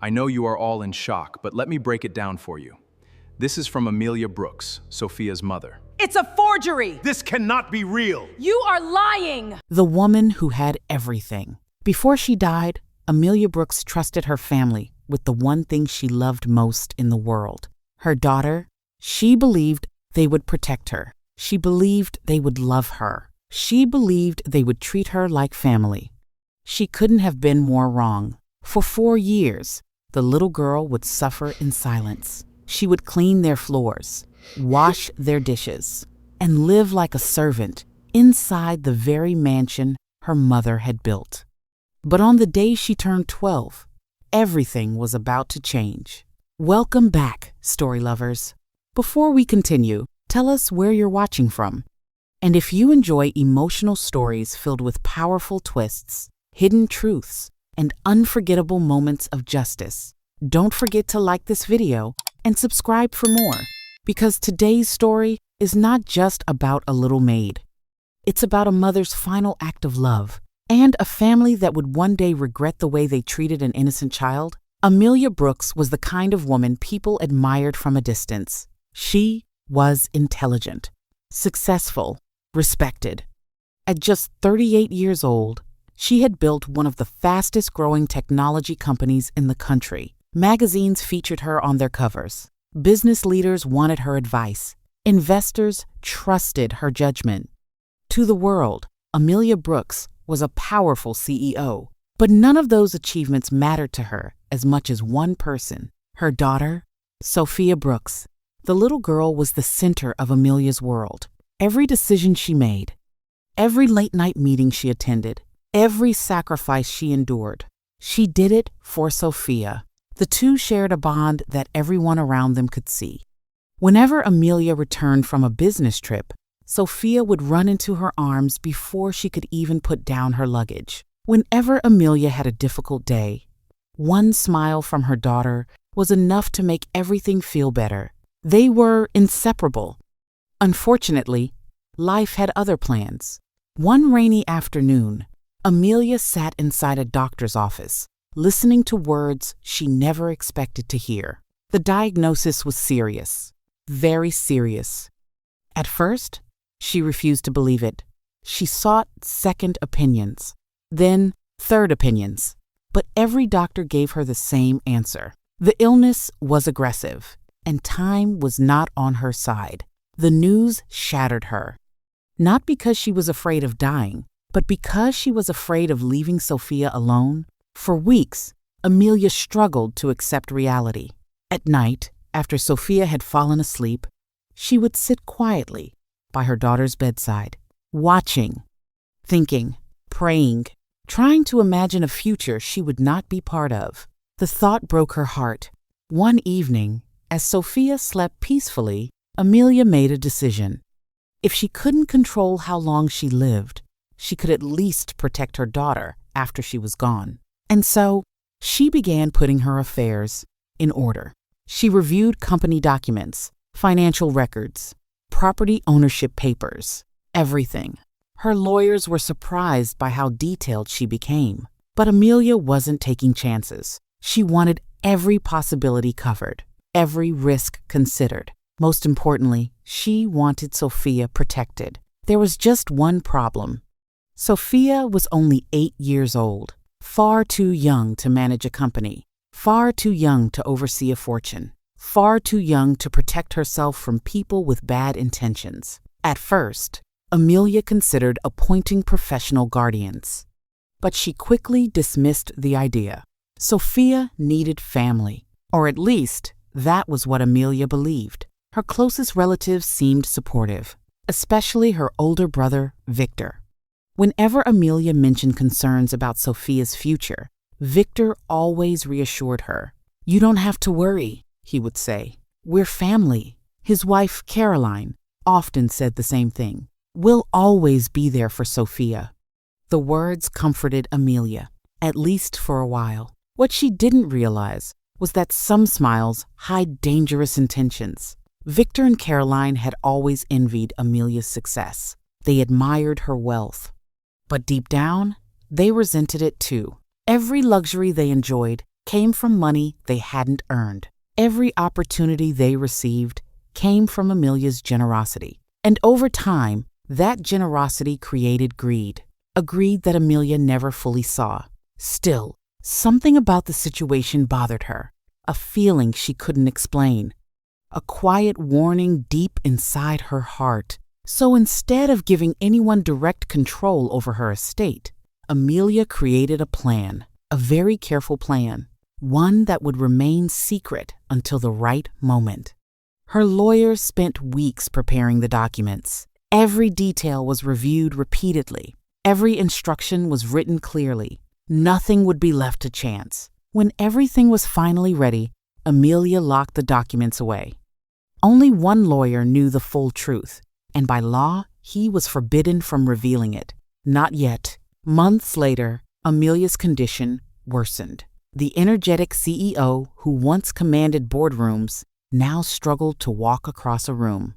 I know you are all in shock, but let me break it down for you. This is from Amelia Brooks, Sophia's mother. It's a forgery! This cannot be real! You are lying! The woman who had everything. Before she died, Amelia Brooks trusted her family with the one thing she loved most in the world. Her daughter. She believed they would protect her. She believed they would love her. She believed they would treat her like family. She couldn't have been more wrong. For 4 years, the little girl would suffer in silence. She would clean their floors, wash their dishes, and live like a servant inside the very mansion her mother had built. But on the day she turned 12, everything was about to change. Welcome back, story lovers. Before we continue, tell us where you're watching from. And if you enjoy emotional stories filled with powerful twists, hidden truths, and unforgettable moments of justice, don't forget to like this video and subscribe for more, because today's story is not just about a little maid. It's about a mother's final act of love and a family that would one day regret the way they treated an innocent child. Amelia Brooks was the kind of woman people admired from a distance. She was intelligent, successful, respected. At just 38 years old, she had built one of the fastest-growing technology companies in the country. Magazines featured her on their covers. Business leaders wanted her advice. Investors trusted her judgment. To the world, Amelia Brooks was a powerful CEO. But none of those achievements mattered to her as much as one person, her daughter, Sophia Brooks. The little girl was the center of Amelia's world. Every decision she made, every late-night meeting she attended, every sacrifice she endured, she did it for Sophia. The two shared a bond that everyone around them could see. Whenever Amelia returned from a business trip, Sophia would run into her arms before she could even put down her luggage. Whenever Amelia had a difficult day, one smile from her daughter was enough to make everything feel better. They were inseparable. Unfortunately, life had other plans. One rainy afternoon, Amelia sat inside a doctor's office, listening to words she never expected to hear. The diagnosis was serious, very serious. At first, she refused to believe it. She sought second opinions, then third opinions, but every doctor gave her the same answer. The illness was aggressive, and time was not on her side. The news shattered her. Not because she was afraid of dying, but because she was afraid of leaving Sophia alone. For weeks, Amelia struggled to accept reality. At night, after Sophia had fallen asleep, she would sit quietly by her daughter's bedside, watching, thinking, praying, trying to imagine a future she would not be part of. The thought broke her heart. One evening, as Sophia slept peacefully, Amelia made a decision. If she couldn't control how long she lived, she could at least protect her daughter after she was gone. And so, she began putting her affairs in order. She reviewed company documents, financial records, property ownership papers, everything. Her lawyers were surprised by how detailed she became. But Amelia wasn't taking chances. She wanted every possibility covered, every risk considered. Most importantly, she wanted Sophia protected. There was just one problem. Sophia was only 8 years old, far too young to manage a company, far too young to oversee a fortune, far too young to protect herself from people with bad intentions. At first, Amelia considered appointing professional guardians, but she quickly dismissed the idea. Sophia needed family, or at least that was what Amelia believed. Her closest relatives seemed supportive, especially her older brother, Victor. Whenever Amelia mentioned concerns about Sophia's future, Victor always reassured her. "You don't have to worry," he would say. "We're family." His wife, Caroline, often said the same thing. "We'll always be there for Sophia." The words comforted Amelia, at least for a while. What she didn't realize was that some smiles hide dangerous intentions. Victor and Caroline had always envied Amelia's success. They admired her wealth. But deep down, they resented it too. Every luxury they enjoyed came from money they hadn't earned. Every opportunity they received came from Amelia's generosity. And over time, that generosity created greed, a greed that Amelia never fully saw. Still, something about the situation bothered her, a feeling she couldn't explain, a quiet warning deep inside her heart. So instead of giving anyone direct control over her estate, Amelia created a plan, a very careful plan, one that would remain secret until the right moment. Her lawyers spent weeks preparing the documents. Every detail was reviewed repeatedly. Every instruction was written clearly. Nothing would be left to chance. When everything was finally ready, Amelia locked the documents away. Only one lawyer knew the full truth, and by law, he was forbidden from revealing it. Not yet. Months later, Amelia's condition worsened. The energetic CEO who once commanded boardrooms now struggled to walk across a room.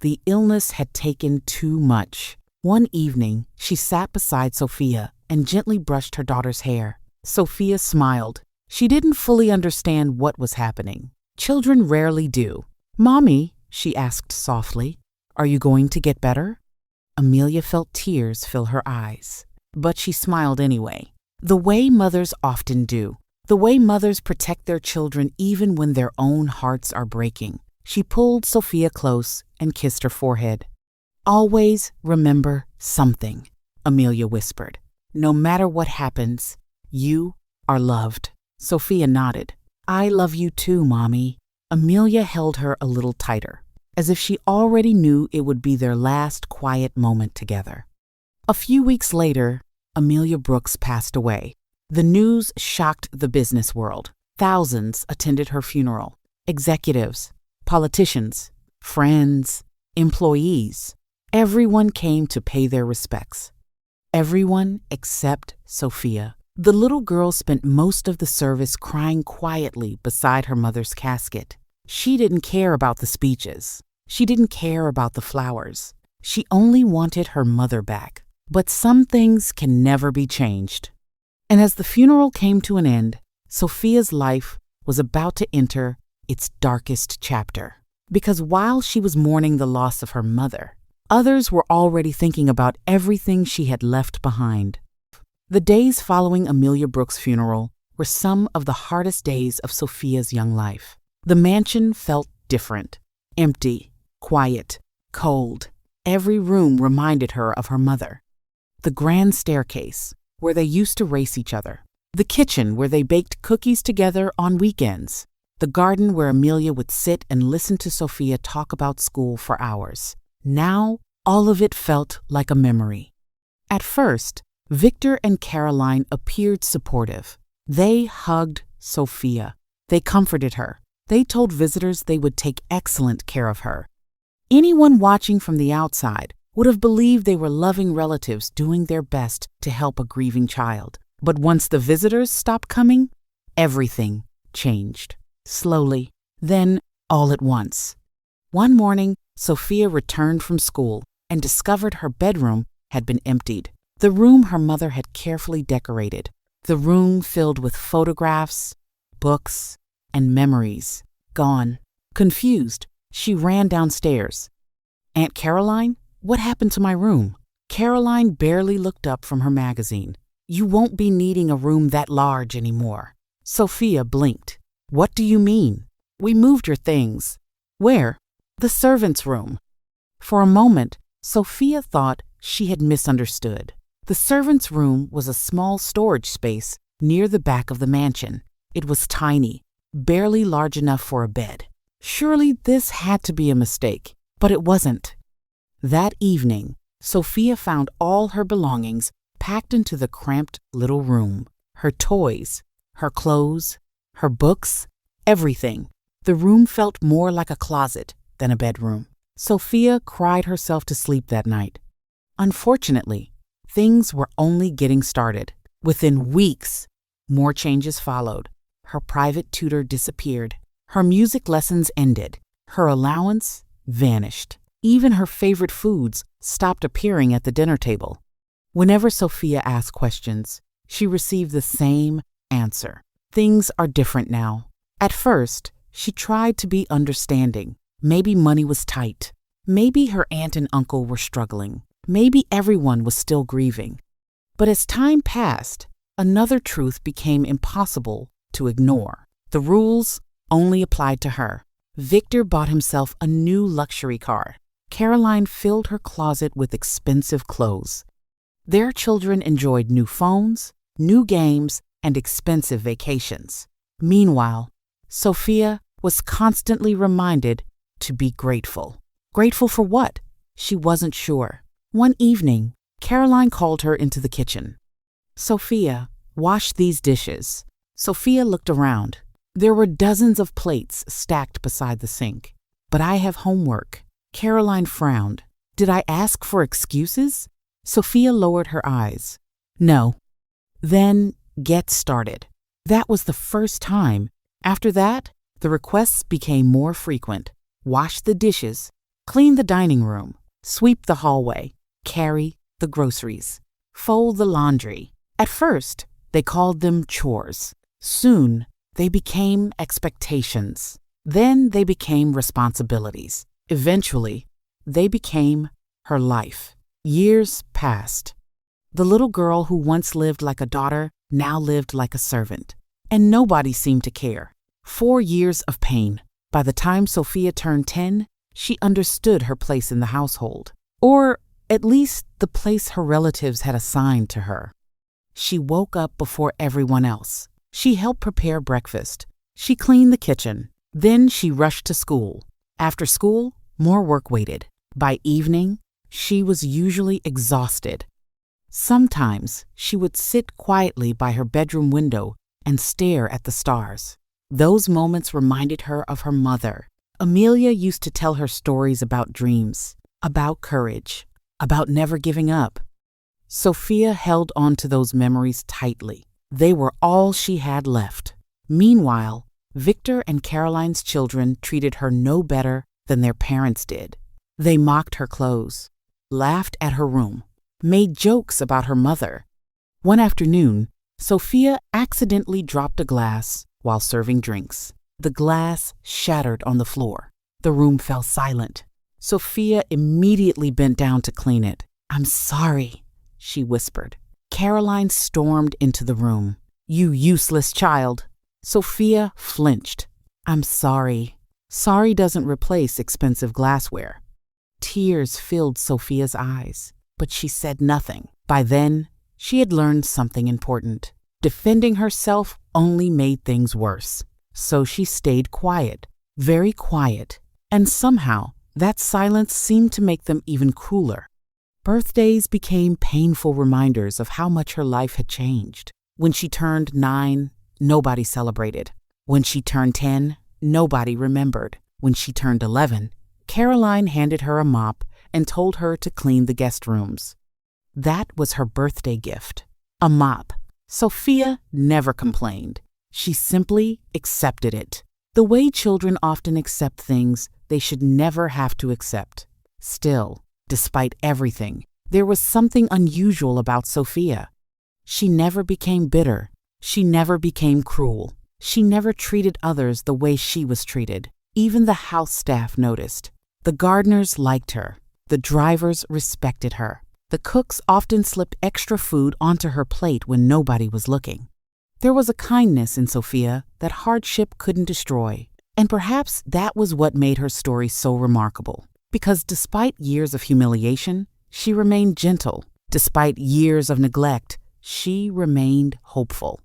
The illness had taken too much. One evening, she sat beside Sophia and gently brushed her daughter's hair. Sophia smiled. She didn't fully understand what was happening. Children rarely do. "Mommy," she asked softly, "are you going to get better?" Amelia felt tears fill her eyes, but she smiled anyway. The way mothers often do. The way mothers protect their children even when their own hearts are breaking. She pulled Sophia close and kissed her forehead. "Always remember something," Amelia whispered. "No matter what happens, you are loved." Sophia nodded. "I love you too, Mommy." Amelia held her a little tighter, as if she already knew it would be their last quiet moment together. A few weeks later, Amelia Brooks passed away. The news shocked the business world. Thousands attended her funeral. Executives, politicians, friends, employees. Everyone came to pay their respects. Everyone except Sophia. The little girl spent most of the service crying quietly beside her mother's casket. She didn't care about the speeches. She didn't care about the flowers. She only wanted her mother back. But some things can never be changed. And as the funeral came to an end, Sophia's life was about to enter its darkest chapter. Because while she was mourning the loss of her mother, others were already thinking about everything she had left behind. The days following Amelia Brooks' funeral were some of the hardest days of Sophia's young life. The mansion felt different, empty, quiet, cold. Every room reminded her of her mother. The grand staircase, where they used to race each other. The kitchen, where they baked cookies together on weekends. The garden where Amelia would sit and listen to Sophia talk about school for hours. Now, all of it felt like a memory. At first, Victor and Caroline appeared supportive. They hugged Sophia. They comforted her. They told visitors they would take excellent care of her. Anyone watching from the outside would have believed they were loving relatives doing their best to help a grieving child. But once the visitors stopped coming, everything changed. Slowly, then all at once. One morning, Sophia returned from school and discovered her bedroom had been emptied. The room her mother had carefully decorated. The room filled with photographs, books, and memories. Gone. Confused, she ran downstairs. "Aunt Caroline, what happened to my room?" Caroline barely looked up from her magazine. "You won't be needing a room that large anymore." Sophia blinked. "What do you mean?" "We moved your things." "Where?" "The servants' room." For a moment, Sophia thought she had misunderstood. The servants' room was a small storage space near the back of the mansion. It was tiny, barely large enough for a bed. Surely this had to be a mistake, but it wasn't. That evening, Sophia found all her belongings packed into the cramped little room. Her toys, her clothes, her books, everything. The room felt more like a closet than a bedroom. Sophia cried herself to sleep that night. Unfortunately, things were only getting started. Within weeks, more changes followed. Her private tutor disappeared. Her music lessons ended. Her allowance vanished. Even her favorite foods stopped appearing at the dinner table. Whenever Sophia asked questions, she received the same answer. Things are different now. At first, she tried to be understanding. Maybe money was tight. Maybe her aunt and uncle were struggling. Maybe everyone was still grieving. But as time passed, another truth became impossible to ignore. The rules only applied to her. Victor bought himself a new luxury car. Caroline filled her closet with expensive clothes. Their children enjoyed new phones, new games, and expensive vacations. Meanwhile, Sophia was constantly reminded to be grateful. Grateful for what? She wasn't sure. One evening, Caroline called her into the kitchen. "Sophia, wash these dishes." Sophia looked around. There were dozens of plates stacked beside the sink. "But I have homework." Caroline frowned. "Did I ask for excuses?" Sophia lowered her eyes. "No." "Then get started." That was the first time. After that, the requests became more frequent. Wash the dishes, clean the dining room, sweep the hallway, carry the groceries, fold the laundry. At first, they called them chores. Soon, they became expectations. Then they became responsibilities. Eventually, they became her life. Years passed. The little girl who once lived like a daughter now lived like a servant. And nobody seemed to care. 4 years of pain. By the time Sophia turned 10, she understood her place in the household. Or at least the place her relatives had assigned to her. She woke up before everyone else. She helped prepare breakfast. She cleaned the kitchen. Then she rushed to school. After school, more work waited. By evening, she was usually exhausted. Sometimes she would sit quietly by her bedroom window and stare at the stars. Those moments reminded her of her mother. Amelia used to tell her stories about dreams, about courage, about never giving up. Sophia held on to those memories tightly. They were all she had left. Meanwhile, Victor and Caroline's children treated her no better than their parents did. They mocked her clothes, laughed at her room, made jokes about her mother. One afternoon, Sophia accidentally dropped a glass while serving drinks. The glass shattered on the floor. The room fell silent. Sophia immediately bent down to clean it. "I'm sorry," she whispered. Caroline stormed into the room. "You useless child." Sophia flinched. "I'm sorry." Sorry doesn't replace expensive glassware. Tears filled Sophia's eyes, but she said nothing. By then, she had learned something important. Defending herself only made things worse. So she stayed quiet, very quiet, and somehow that silence seemed to make them even crueler. Birthdays became painful reminders of how much her life had changed. When she turned 9, nobody celebrated. When she turned 10, nobody remembered. When she turned 11, Caroline handed her a mop and told her to clean the guest rooms. That was her birthday gift, a mop. Sophia never complained. She simply accepted it. The way children often accept things they should never have to accept. Still, despite everything, there was something unusual about Sophia. She never became bitter. She never became cruel. She never treated others the way she was treated. Even the house staff noticed. The gardeners liked her. The drivers respected her. The cooks often slipped extra food onto her plate when nobody was looking. There was a kindness in Sophia that hardship couldn't destroy. And perhaps that was what made her story so remarkable. Because despite years of humiliation, she remained gentle. Despite years of neglect, she remained hopeful.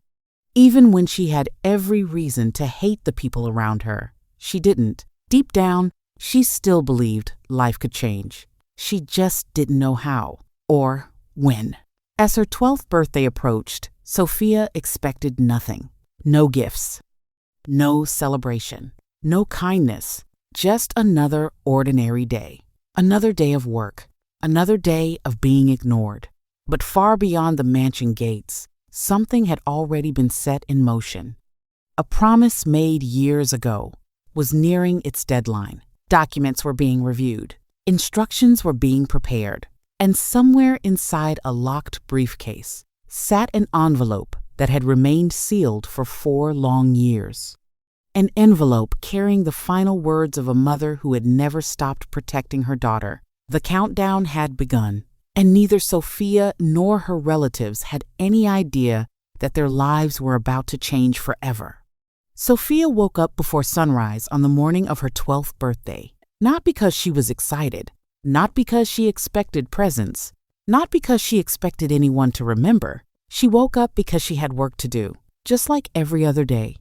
Even when she had every reason to hate the people around her, she didn't. Deep down, she still believed life could change. She just didn't know how or when. As her 12th birthday approached, Sophia expected nothing. No gifts, no celebration, no kindness, just another ordinary day. Another day of work, another day of being ignored. But far beyond the mansion gates, something had already been set in motion. A promise made years ago was nearing its deadline. Documents were being reviewed. Instructions were being prepared. And somewhere inside a locked briefcase sat an envelope that had remained sealed for 4 long years. An envelope carrying the final words of a mother who had never stopped protecting her daughter. The countdown had begun, and neither Sophia nor her relatives had any idea that their lives were about to change forever. Sophia woke up before sunrise on the morning of her 12th birthday, not because she was excited, not because she expected presents, not because she expected anyone to remember. She woke up because she had work to do, just like every other day.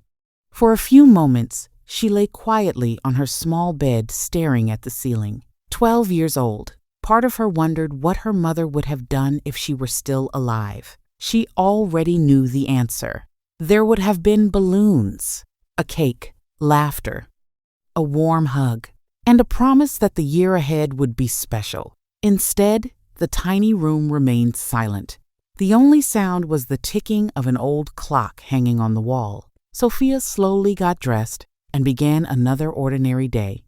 For a few moments, she lay quietly on her small bed staring at the ceiling. 12 years old, part of her wondered what her mother would have done if she were still alive. She already knew the answer. There would have been balloons, a cake, laughter, a warm hug, and a promise that the year ahead would be special. Instead, the tiny room remained silent. The only sound was the ticking of an old clock hanging on the wall. Sophia slowly got dressed and began another ordinary day.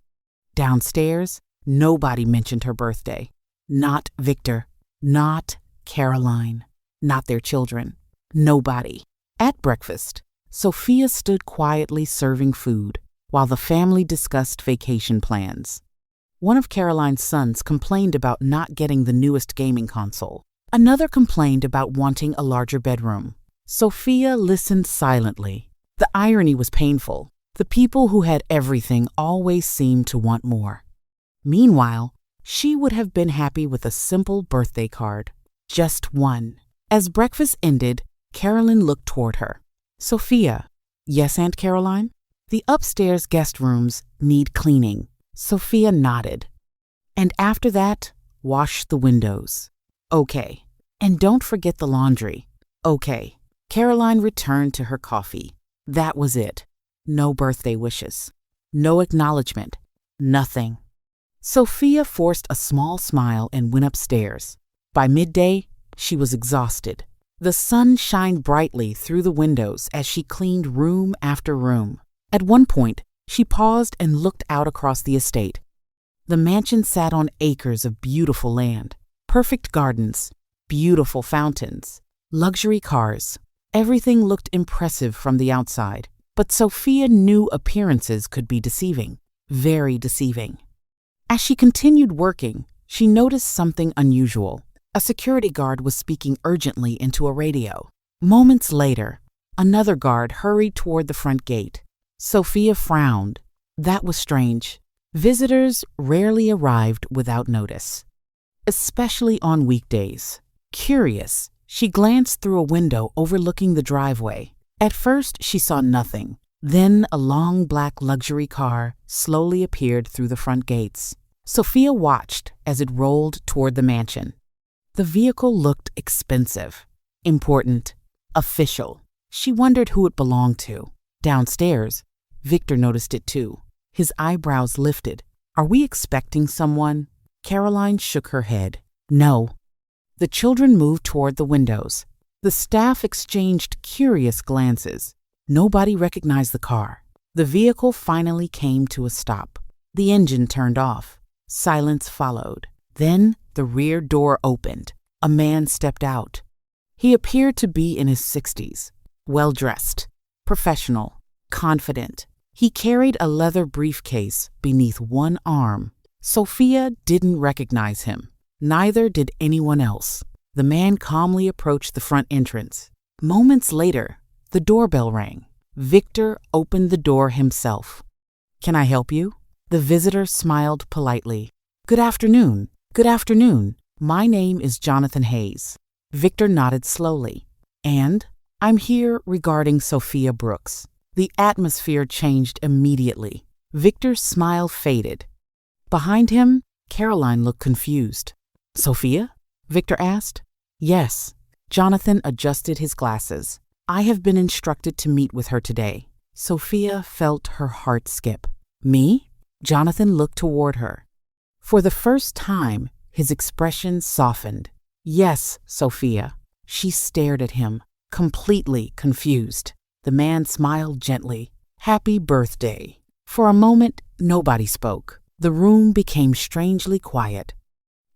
Downstairs, nobody mentioned her birthday. Not Victor, not Caroline, not their children. Nobody. At breakfast, Sophia stood quietly serving food while the family discussed vacation plans. One of Caroline's sons complained about not getting the newest gaming console. Another complained about wanting a larger bedroom. Sophia listened silently. The irony was painful. The people who had everything always seemed to want more. Meanwhile, she would have been happy with a simple birthday card. Just one. As breakfast ended, Carolyn looked toward her. Sophia. Yes, Aunt Caroline? The upstairs guest rooms need cleaning. Sophia nodded. And after that, wash the windows. Okay. And don't forget the laundry. Okay. Caroline returned to her coffee. That was it. No birthday wishes. No acknowledgement. Nothing. Sophia forced a small smile and went upstairs. By midday, she was exhausted. The sun shined brightly through the windows as she cleaned room after room. At one point, she paused and looked out across the estate. The mansion sat on acres of beautiful land, perfect gardens, beautiful fountains, luxury cars. Everything looked impressive from the outside, but Sophia knew appearances could be deceiving, very deceiving. As she continued working, she noticed something unusual. A security guard was speaking urgently into a radio. Moments later, another guard hurried toward the front gate. Sophia frowned. That was strange. Visitors rarely arrived without notice, especially on weekdays. Curious, she glanced through a window overlooking the driveway. At first, she saw nothing. Then a long black luxury car slowly appeared through the front gates. Sophia watched as it rolled toward the mansion. The vehicle looked expensive, important, official. She wondered who it belonged to. Downstairs, Victor noticed it too. His eyebrows lifted. Are we expecting someone? Caroline shook her head. No. The children moved toward the windows. The staff exchanged curious glances. Nobody recognized the car. The vehicle finally came to a stop. The engine turned off. Silence followed. Then the rear door opened. A man stepped out. He appeared to be in his 60s, well-dressed, professional, confident. He carried a leather briefcase beneath one arm. Sophia didn't recognize him. Neither did anyone else. The man calmly approached the front entrance. Moments later, the doorbell rang. Victor opened the door himself. Can I help you? The visitor smiled politely. Good afternoon. Good afternoon. My name is Jonathan Hayes. Victor nodded slowly. And I'm here regarding Sophia Brooks. The atmosphere changed immediately. Victor's smile faded. Behind him, Caroline looked confused. Sophia? Victor asked. Yes. Jonathan adjusted his glasses. I have been instructed to meet with her today. Sophia felt her heart skip. Me? Jonathan looked toward her. For the first time, his expression softened. Yes, Sophia. She stared at him, completely confused. The man smiled gently. Happy birthday. For a moment, nobody spoke. The room became strangely quiet,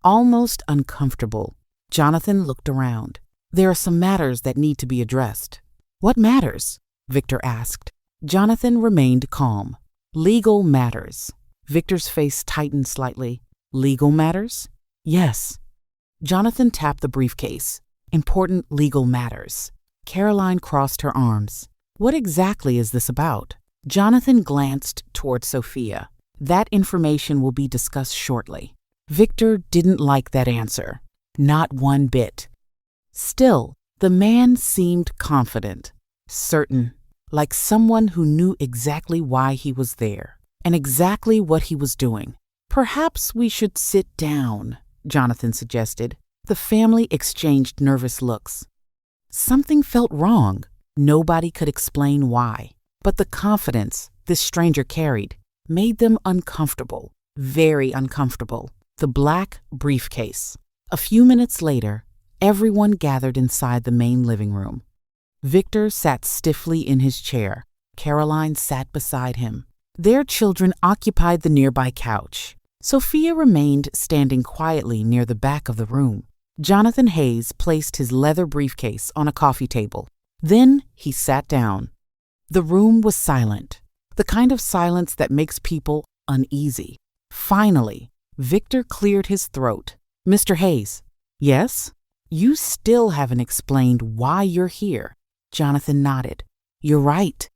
almost uncomfortable. Jonathan looked around. There are some matters that need to be addressed. What matters? Victor asked. Jonathan remained calm. Legal matters. Victor's face tightened slightly. Legal matters? Yes. Jonathan tapped the briefcase. Important legal matters. Caroline crossed her arms. What exactly is this about? Jonathan glanced toward Sophia. That information will be discussed shortly. Victor didn't like that answer. Not one bit. Still, the man seemed confident, certain, like someone who knew exactly why he was there and exactly what he was doing. Perhaps we should sit down, Jonathan suggested. The family exchanged nervous looks. Something felt wrong. Nobody could explain why. But the confidence this stranger carried made them uncomfortable, very uncomfortable. The black briefcase. A few minutes later, everyone gathered inside the main living room. Victor sat stiffly in his chair. Caroline sat beside him. Their children occupied the nearby couch. Sophia remained standing quietly near the back of the room. Jonathan Hayes placed his leather briefcase on a coffee table. Then he sat down. The room was silent, the kind of silence that makes people uneasy. Finally, Victor cleared his throat. Mr. Hayes. Yes? You still haven't explained why you're here. Jonathan nodded. You're right.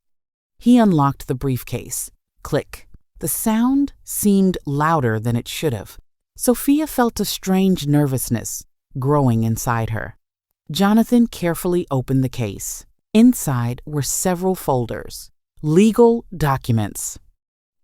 He unlocked the briefcase. Click. The sound seemed louder than it should have. Sophia felt a strange nervousness growing inside her. Jonathan carefully opened the case. Inside were several folders, legal documents,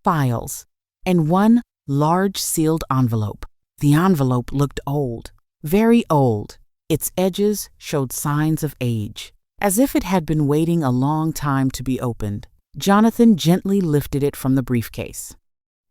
files, and one large sealed envelope. The envelope looked old, very old. Its edges showed signs of age, as if it had been waiting a long time to be opened. Jonathan gently lifted it from the briefcase.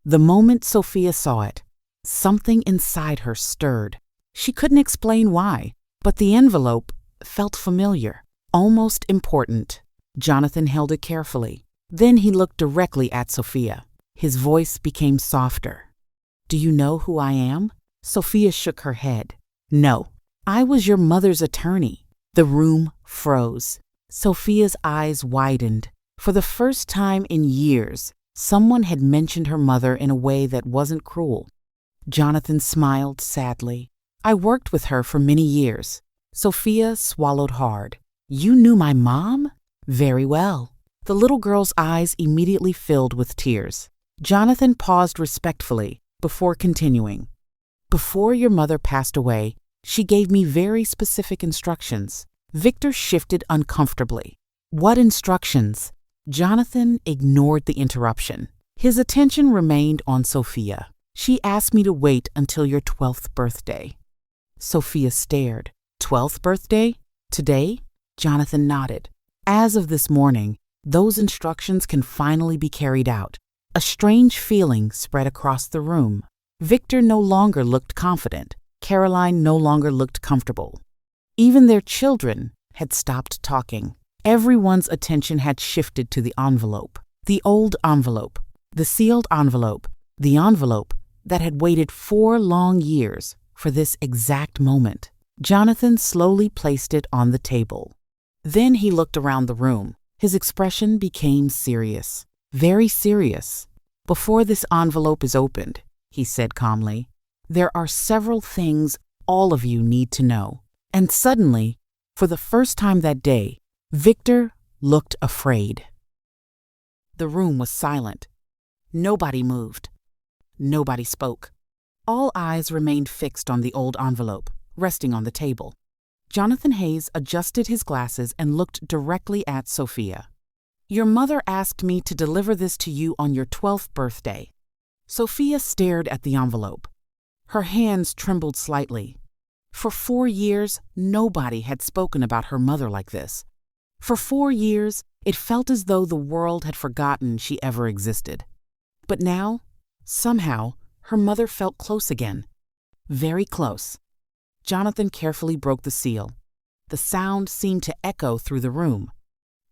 The moment Sophia saw it, something inside her stirred. She couldn't explain why, but the envelope felt familiar, almost important. Jonathan held it carefully. Then he looked directly at Sophia. His voice became softer. Do you know who I am? Sophia shook her head. No, I was your mother's attorney. The room froze. Sophia's eyes widened. For the first time in years, someone had mentioned her mother in a way that wasn't cruel. Jonathan smiled sadly. I worked with her for many years. Sophia swallowed hard. You knew my mom? Very well. The little girl's eyes immediately filled with tears. Jonathan paused respectfully before continuing. Before your mother passed away, she gave me very specific instructions. Victor shifted uncomfortably. What instructions? Jonathan ignored the interruption. His attention remained on Sophia. She asked me to wait until your 12th birthday. Sophia stared. 12th birthday? Today? Jonathan nodded. As of this morning, those instructions can finally be carried out. A strange feeling spread across the room. Victor no longer looked confident. Caroline no longer looked comfortable. Even their children had stopped talking. Everyone's attention had shifted to the envelope. The old envelope. The sealed envelope. The envelope that had waited 4 long years for this exact moment. Jonathan slowly placed it on the table. Then he looked around the room. His expression became serious, very serious. Before this envelope is opened, he said calmly, there are several things all of you need to know. And suddenly, for the first time that day, Victor looked afraid. The room was silent. Nobody moved. Nobody spoke. All eyes remained fixed on the old envelope, resting on the table. Jonathan Hayes adjusted his glasses and looked directly at Sophia. Your mother asked me to deliver this to you on your 12th birthday. Sophia stared at the envelope. Her hands trembled slightly. For 4 years, nobody had spoken about her mother like this. For 4 years, it felt as though the world had forgotten she ever existed. But now, somehow, her mother felt close again. Very close. Jonathan carefully broke the seal. The sound seemed to echo through the room.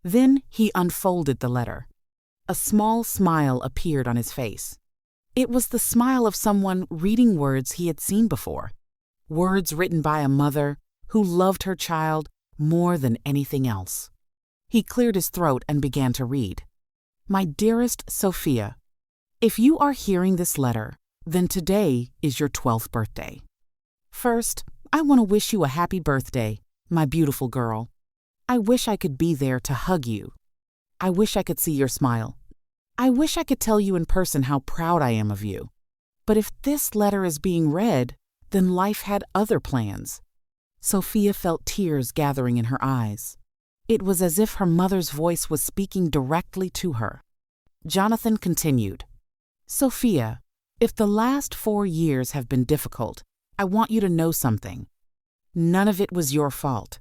Then he unfolded the letter. A small smile appeared on his face. It was the smile of someone reading words he had seen before. Words written by a mother who loved her child more than anything else. He cleared his throat and began to read. My dearest Sophia, if you are hearing this letter, then today is your 12th birthday. First, I want to wish you a happy birthday, my beautiful girl. I wish I could be there to hug you. I wish I could see your smile. I wish I could tell you in person how proud I am of you. But if this letter is being read, then life had other plans. Sophia felt tears gathering in her eyes. It was as if her mother's voice was speaking directly to her. Jonathan continued, Sophia, if the last 4 years have been difficult, I want you to know something. None of it was your fault.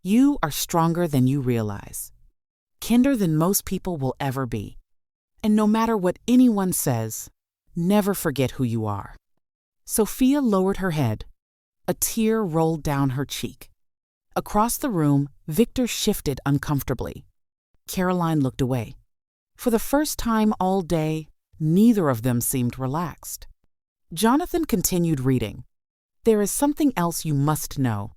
You are stronger than you realize, kinder than most people will ever be. And no matter what anyone says, never forget who you are. Sophia lowered her head. A tear rolled down her cheek. Across the room, Victor shifted uncomfortably. Caroline looked away. For the first time all day, neither of them seemed relaxed. Jonathan continued reading. There is something else you must know.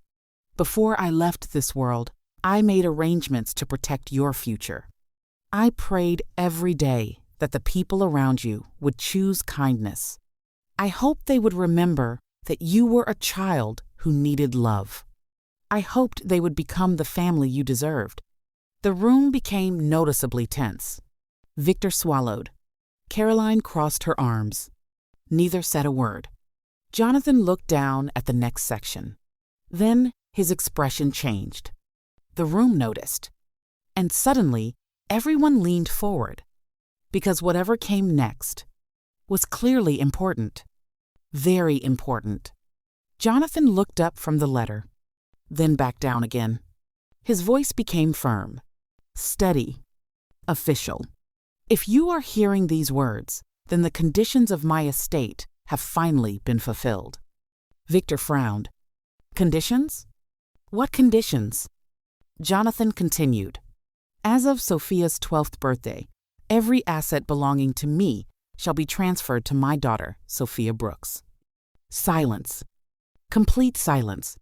Before I left this world, I made arrangements to protect your future. I prayed every day that the people around you would choose kindness. I hoped they would remember that you were a child who needed love. I hoped they would become the family you deserved. The room became noticeably tense. Victor swallowed. Caroline crossed her arms. Neither said a word. Jonathan looked down at the next section. Then his expression changed. The room noticed. And suddenly, everyone leaned forward. Because whatever came next was clearly important. Very important. Jonathan looked up from the letter, then back down again. His voice became firm, steady, official. If you are hearing these words, then the conditions of my estate have finally been fulfilled. Victor frowned. Conditions? What conditions? Jonathan continued. As of Sophia's 12th birthday, every asset belonging to me shall be transferred to my daughter, Sophia Brooks. Silence. Complete silence.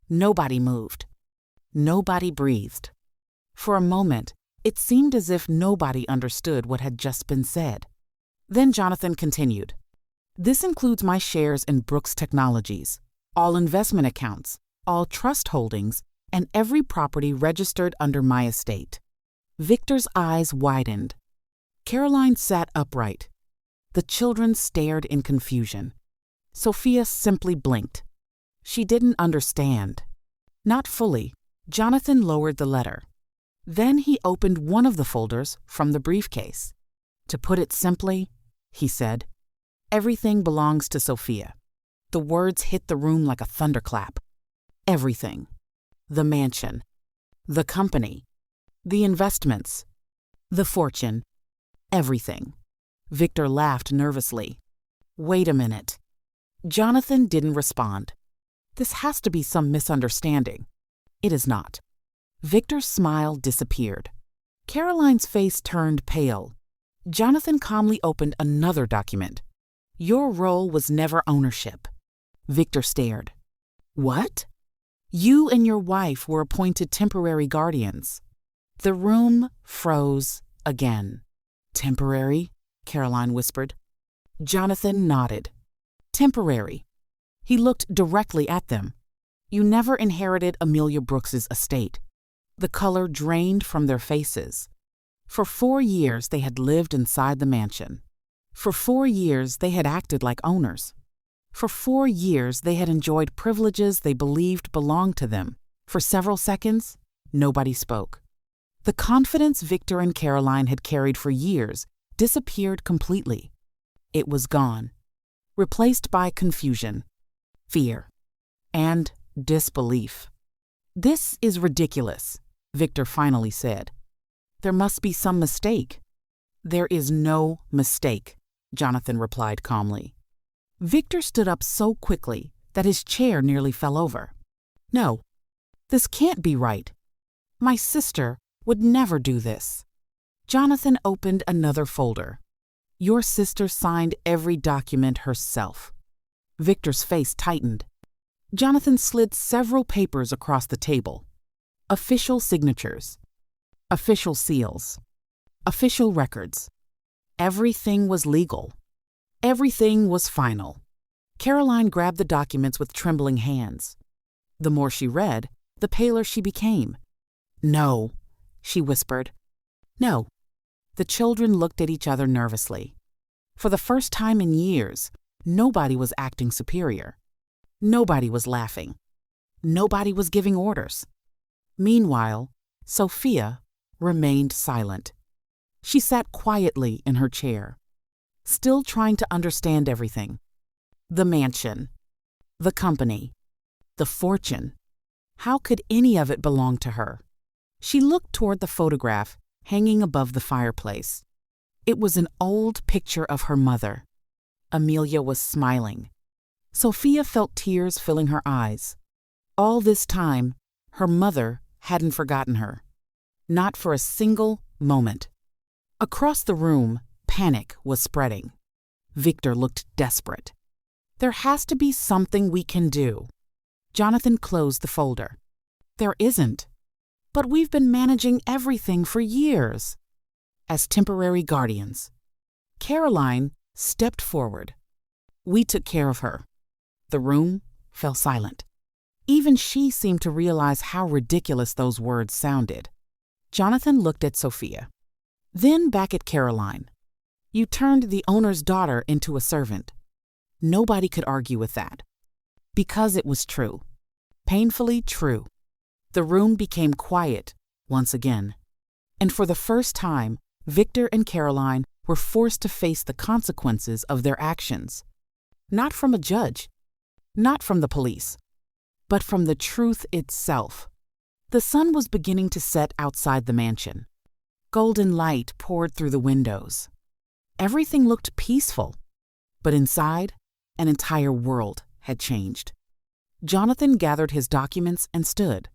Nobody moved. Nobody breathed. For a moment, it seemed as if nobody understood what had just been said. Then Jonathan continued. This includes my shares in Brooks Technologies, all investment accounts, all trust holdings, and every property registered under my estate. Victor's eyes widened. Caroline sat upright. The children stared in confusion. Sophia simply blinked. She didn't understand. Not fully. Jonathan lowered the letter. Then he opened one of the folders from the briefcase. To put it simply, he said, everything belongs to Sophia. The words hit the room like a thunderclap. Everything. The mansion. The company. The investments. The fortune. Everything. Victor laughed nervously. Wait a minute. Jonathan didn't respond. This has to be some misunderstanding. It is not. Victor's smile disappeared. Caroline's face turned pale. Jonathan calmly opened another document. Your role was never ownership. Victor stared. What? You and your wife were appointed temporary guardians. The room froze again. Temporary? Caroline whispered. Jonathan nodded. Temporary. He looked directly at them. You never inherited Amelia Brooks's estate. The color drained from their faces. For 4 years they had lived inside the mansion. For 4 years they had acted like owners. For 4 years they had enjoyed privileges they believed belonged to them. For several seconds, nobody spoke. The confidence Victor and Caroline had carried for years disappeared completely. It was gone, replaced by confusion, fear, and disbelief. This is ridiculous, Victor finally said. There must be some mistake. There is no mistake, Jonathan replied calmly. Victor stood up so quickly that his chair nearly fell over. No, this can't be right. My sister would never do this. Jonathan opened another folder. Your sister signed every document herself. Victor's face tightened. Jonathan slid several papers across the table. Official signatures. Official seals. Official records. Everything was legal. Everything was final. Caroline grabbed the documents with trembling hands. The more she read, the paler she became. "No," she whispered. "No." The children looked at each other nervously. For the first time in years, nobody was acting superior. Nobody was laughing. Nobody was giving orders. Meanwhile, Sophia remained silent. She sat quietly in her chair, still trying to understand everything. The mansion, the company, the fortune. How could any of it belong to her? She looked toward the photograph hanging above the fireplace. It was an old picture of her mother. Amelia was smiling. Sophia felt tears filling her eyes. All this time, her mother hadn't forgotten her. Not for a single moment. Across the room, panic was spreading. Victor looked desperate. "There has to be something we can do." Jonathan closed the folder. "There isn't. But we've been managing everything for years." As temporary guardians, Caroline stepped forward. "We took care of her." The room fell silent. Even she seemed to realize how ridiculous those words sounded. Jonathan looked at Sophia, then back at Caroline. "You turned the owner's daughter into a servant." Nobody could argue with that. Because it was true. Painfully true. The room became quiet once again. And for the first time, Victor and Caroline were forced to face the consequences of their actions. Not from a judge, not from the police, but from the truth itself. The sun was beginning to set outside the mansion. Golden light poured through the windows. Everything looked peaceful, but inside, an entire world had changed. Jonathan gathered his documents and stood.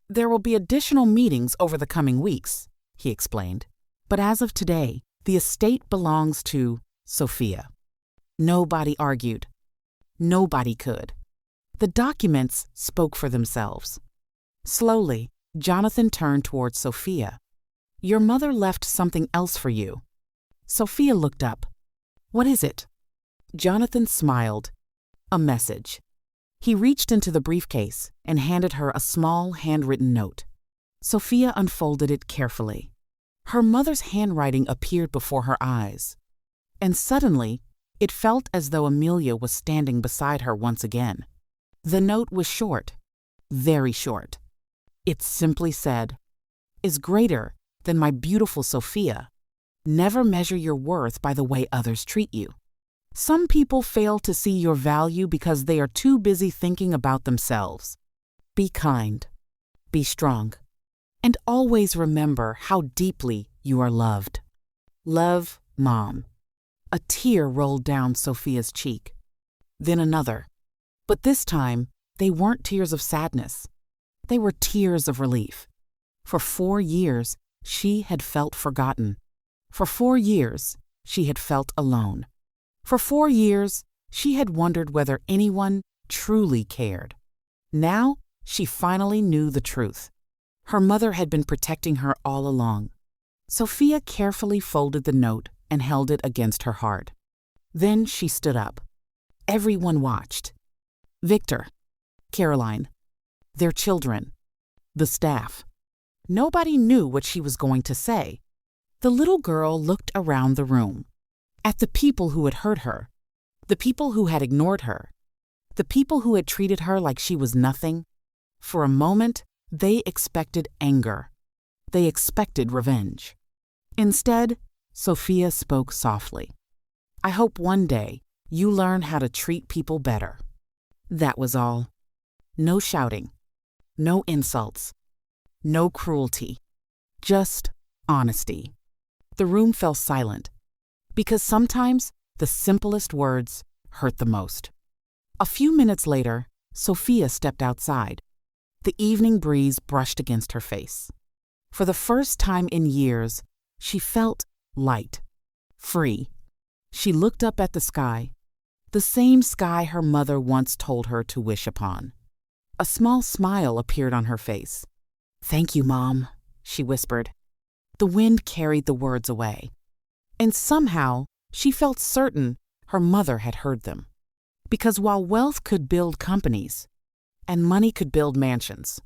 "There will be additional meetings over the coming weeks," he explained. "But as of today, the estate belongs to Sophia." Nobody argued. Nobody could. The documents spoke for themselves. Slowly, Jonathan turned towards Sophia. "Your mother left something else for you." Sophia looked up. "What is it?" Jonathan smiled. "A message." He reached into the briefcase and handed her a small handwritten note. Sophia unfolded it carefully. Her mother's handwriting appeared before her eyes. And suddenly, it felt as though Amelia was standing beside her once again. The note was short, very short. It simply said, "Is greater than my beautiful Sophia. Never measure your worth by the way others treat you. Some people fail to see your value because they are too busy thinking about themselves. Be kind, be strong, and always remember how deeply you are loved. Love, Mom." A tear rolled down Sophia's cheek. Then another. But this time, they weren't tears of sadness. They were tears of relief. For 4 years, she had felt forgotten. For 4 years, she had felt alone. For 4 years, she had wondered whether anyone truly cared. Now, she finally knew the truth. Her mother had been protecting her all along. Sophia carefully folded the note and held it against her heart. Then she stood up. Everyone watched. Victor, Caroline, their children, the staff. Nobody knew what she was going to say. The little girl looked around the room, at the people who had hurt her, the people who had ignored her, the people who had treated her like she was nothing. For a moment, they expected anger. They expected revenge. Instead, Sophia spoke softly. "I hope one day you learn how to treat people better." That was all. No shouting, no insults, no cruelty, just honesty. The room fell silent, because sometimes the simplest words hurt the most. A few minutes later, Sophia stepped outside. The evening breeze brushed against her face. For the first time in years, she felt light, free. She looked up at the sky, the same sky her mother once told her to wish upon. A small smile appeared on her face. "Thank you, Mom," she whispered. The wind carried the words away. And somehow, she felt certain her mother had heard them. Because while wealth could build companies, and money could build mansions,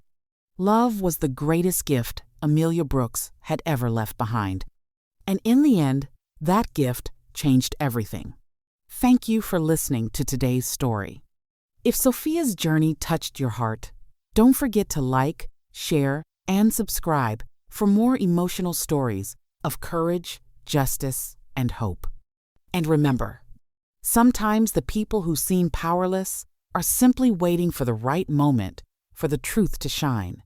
love was the greatest gift Amelia Brooks had ever left behind. And in the end, that gift changed everything. Thank you for listening to today's story. If Sophia's journey touched your heart, don't forget to like, share, and subscribe for more emotional stories of courage, justice, and hope. And remember, sometimes the people who seem powerless are simply waiting for the right moment for the truth to shine.